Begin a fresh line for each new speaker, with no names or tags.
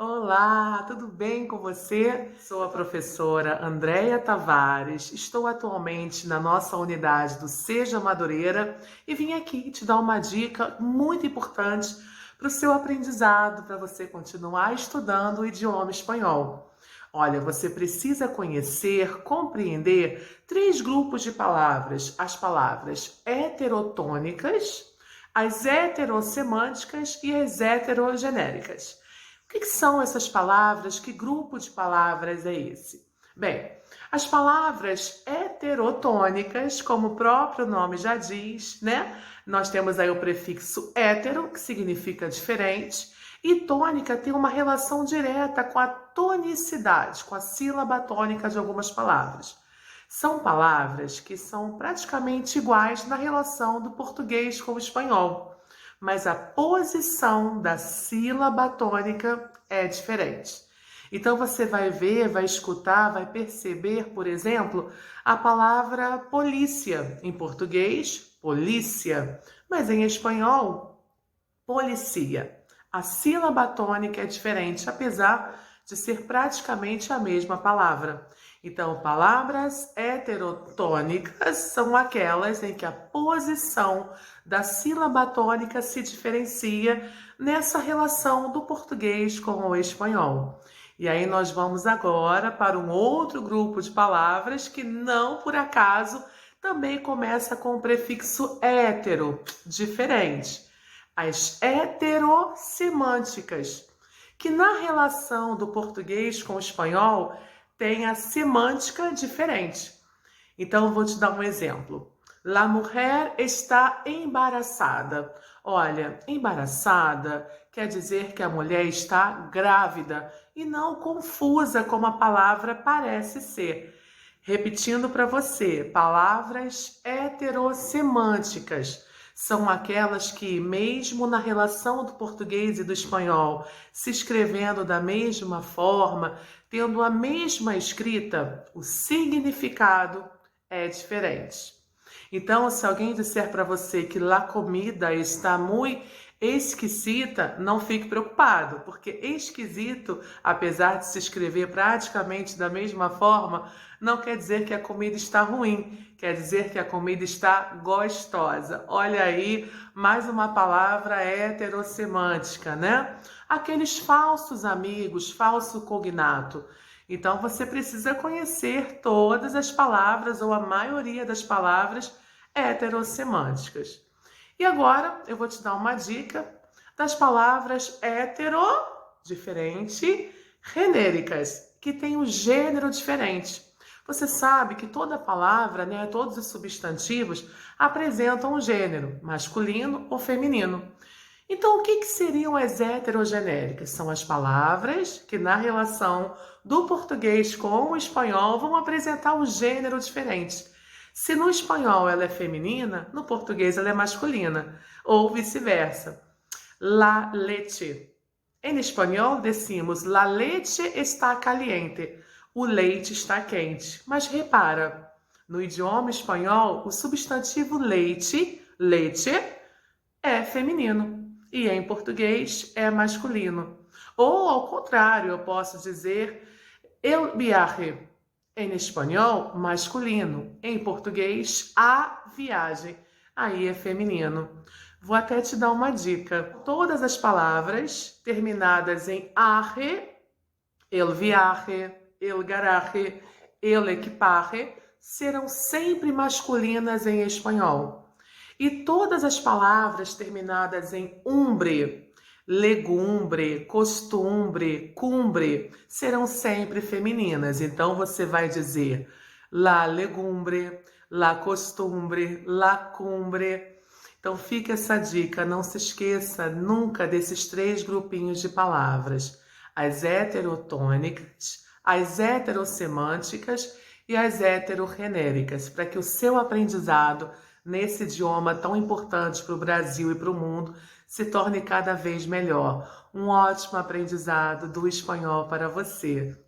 Olá, tudo bem com você? Sou a professora Andréia Tavares, estou atualmente na nossa unidade do Seja Madureira e vim aqui te dar uma dica muito importante para o seu aprendizado, para você continuar estudando o idioma espanhol. Olha, você precisa conhecer, compreender três grupos de palavras: as palavras heterotônicas, as heterossemânticas e as heterogenéricas. O que são essas palavras? Que grupo de palavras é esse? Bem, as palavras heterotônicas, como o próprio nome já diz, né? Nós temos aí o prefixo hétero, que significa diferente, e tônica tem uma relação direta com a tonicidade, com a sílaba tônica de algumas palavras. São palavras que são praticamente iguais na relação do português com o espanhol, mas a posição da sílaba tônica é diferente. Então você vai ver, vai escutar, vai perceber, por exemplo, a palavra polícia. Em português, polícia, mas em espanhol, policia. A sílaba tônica é diferente, apesar de ser praticamente a mesma palavra. Então, palavras heterotônicas são aquelas em que a posição da sílaba tônica se diferencia nessa relação do português com o espanhol. E aí nós vamos agora para um outro grupo de palavras que não por acaso também começa com o prefixo hétero, diferente. As heterossemânticas, que na relação do português com o espanhol tem a semântica diferente. Então, eu vou te dar um exemplo. La mujer está embaraçada. Olha, embaraçada quer dizer que a mulher está grávida e não confusa como a palavra parece ser. Repetindo para você, palavras heterossemânticas são aquelas que, mesmo na relação do português e do espanhol, se escrevendo da mesma forma, tendo a mesma escrita, o significado é diferente. Então, se alguém disser para você que la comida está muito esquisita, não fique preocupado, porque esquisito, apesar de se escrever praticamente da mesma forma, não quer dizer que a comida está ruim, quer dizer que a comida está gostosa. Olha aí, mais uma palavra heterossemântica, né? Aqueles falsos amigos, falso cognato. Então você precisa conhecer todas as palavras ou a maioria das palavras heterossemânticas. E agora eu vou te dar uma dica das palavras hetero, diferente, genéricas, que tem um gênero diferente. Você sabe que toda palavra, né, todos os substantivos apresentam um gênero, masculino ou feminino. Então, o que seriam as heterogenéricas? São as palavras que, na relação do português com o espanhol, vão apresentar um gênero diferente. Se no espanhol ela é feminina, no português ela é masculina, ou vice-versa. La leche. Em espanhol, decimos la leche está caliente. O leite está quente. Mas repara, no idioma espanhol, o substantivo leite, leche, é feminino. E em português é masculino. Ou ao contrário, eu posso dizer el viaje. Em espanhol, masculino. Em português, a viagem. Aí é feminino. Vou até te dar uma dica. Todas as palavras terminadas em arre, el viaje, el garaje, el equipaje, serão sempre masculinas em espanhol. E todas as palavras terminadas em umbre, legumbre, costumbre, cumbre, serão sempre femininas. Então você vai dizer la legumbre, la costumbre, la cumbre. Então fica essa dica, não se esqueça nunca desses três grupinhos de palavras: as heterotônicas, as heterossemânticas e as heterogenéricas, para que o seu aprendizado nesse idioma tão importante para o Brasil e para o mundo se torne cada vez melhor. Um ótimo aprendizado do espanhol para você.